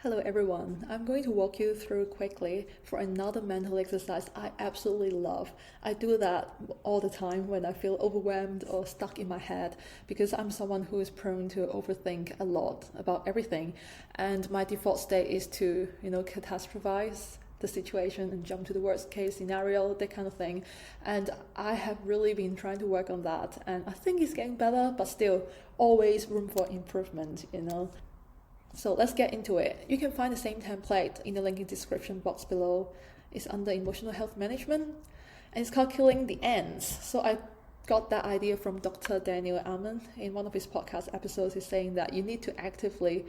Hello everyone, I'm going to walk you through quickly for another mental exercise I absolutely love. I do that all the time when I feel overwhelmed or stuck in my head because I'm someone who is prone to overthink a lot about everything, and my default state is to, catastrophize the situation and jump to the worst case scenario, that kind of thing. And I have really been trying to work on that, and I think it's getting better, but still always room for improvement. So let's get into it. You can find the same template in the link in the description box below. It's under emotional health management, and it's called Killing the Ends. So I got that idea from Dr. Daniel Amen. In one of his podcast episodes, he's saying that you need to actively,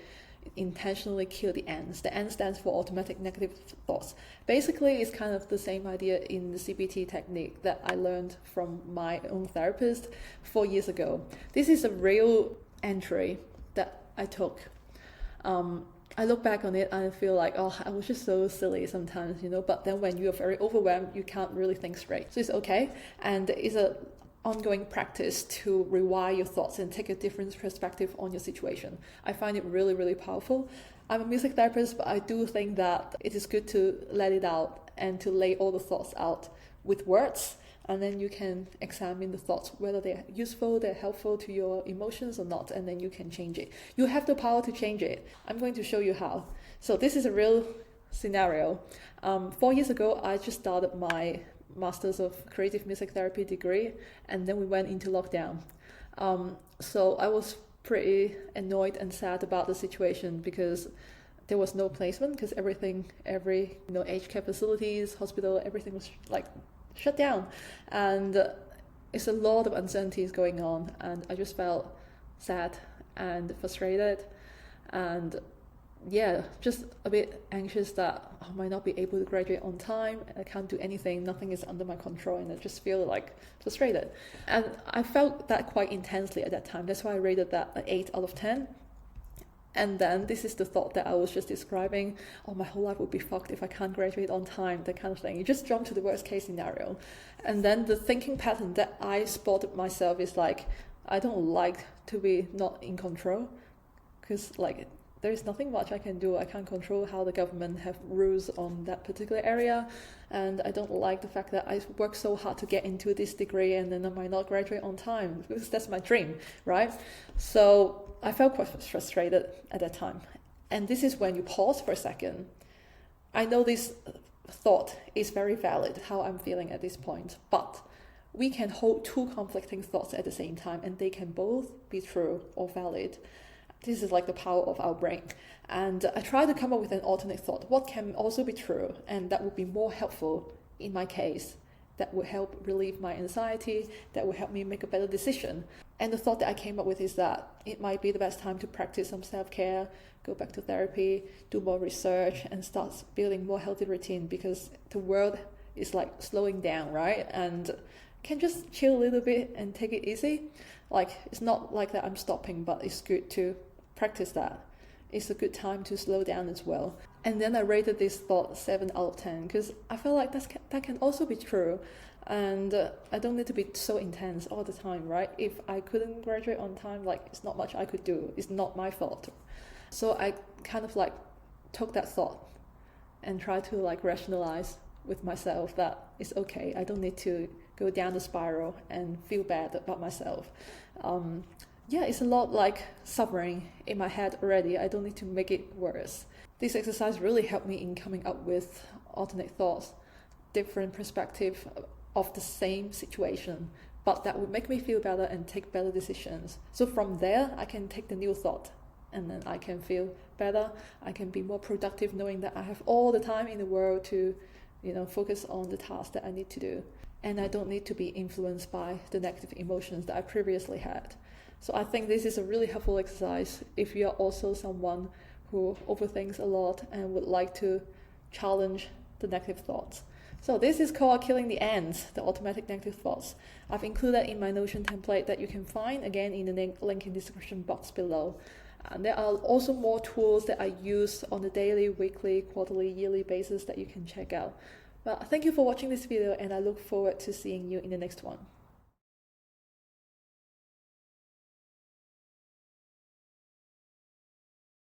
intentionally kill the ends. The N stands for automatic negative thoughts. Basically, it's kind of the same idea in the CBT technique that I learned from my own therapist 4 years ago. This is a real entry that I took. I look back on it and I feel like, I was just so silly sometimes, but then when you're very overwhelmed, you can't really think straight. So it's okay. And it's an ongoing practice to rewire your thoughts and take a different perspective on your situation. I find it really, really powerful. I'm a music therapist, but I do think that it is good to let it out and to lay all the thoughts out with words. And then you can examine the thoughts, whether they're useful, they're helpful to your emotions or not, and then you can change it. You have the power to change it. I'm going to show you how. So this is a real scenario. 4 years ago, I just started my Master's of Creative Music Therapy degree, and then we went into lockdown. So I was pretty annoyed and sad about the situation because there was no placement, because every aged care facilities, hospital, everything was shut down, and it's a lot of uncertainties going on, and I just felt sad and frustrated and just a bit anxious that I might not be able to graduate on time. I can't do anything, nothing is under my control, and I just feel frustrated, and I felt that quite intensely at that time. That's why I rated that an 8 out of 10. And then this is the thought that I was just describing. My whole life would be fucked if I can't graduate on time, that kind of thing. You just jump to the worst case scenario. And then the thinking pattern that I spotted myself is I don't like to be not in control, because there is nothing much I can do. I can't control how the government have rules on that particular area. And I don't like the fact that I worked so hard to get into this degree and then I might not graduate on time, because that's my dream, right? So I felt quite frustrated at that time. And this is when you pause for a second. I know this thought is very valid, how I'm feeling at this point, but we can hold two conflicting thoughts at the same time, and they can both be true or valid. This is the power of our brain. And I try to come up with an alternate thought. What can also be true, and that would be more helpful in my case, that would help relieve my anxiety, that would help me make a better decision. And the thought that I came up with is that it might be the best time to practice some self-care, go back to therapy, do more research, and start building more healthy routine, because the world is slowing down, right? And can just chill a little bit and take it easy. It's not like that I'm stopping, but it's good to practice that. It's a good time to slow down as well. And then I rated this thought 7 out of 10 because I feel like that can also be true. And I don't need to be so intense all the time, right? If I couldn't graduate on time, it's not much I could do. It's not my fault. So I kind of took that thought and tried to rationalize with myself that it's okay. I don't need to go down the spiral and feel bad about myself. It's a lot suffering in my head already. I don't need to make it worse. This exercise really helped me in coming up with alternate thoughts, different perspective of the same situation, but that would make me feel better and take better decisions. So from there, I can take the new thought, and then I can feel better. I can be more productive knowing that I have all the time in the world to, focus on the task that I need to do. And I don't need to be influenced by the negative emotions that I previously had. So I think this is a really helpful exercise if you're also someone who overthinks a lot and would like to challenge the negative thoughts. So this is called Killing the Ends, the automatic negative thoughts. I've included in my Notion template that you can find again in the link in the description box below. And there are also more tools that I use on a daily, weekly, quarterly, yearly basis that you can check out. Well, thank you for watching this video, and I look forward to seeing you in the next one.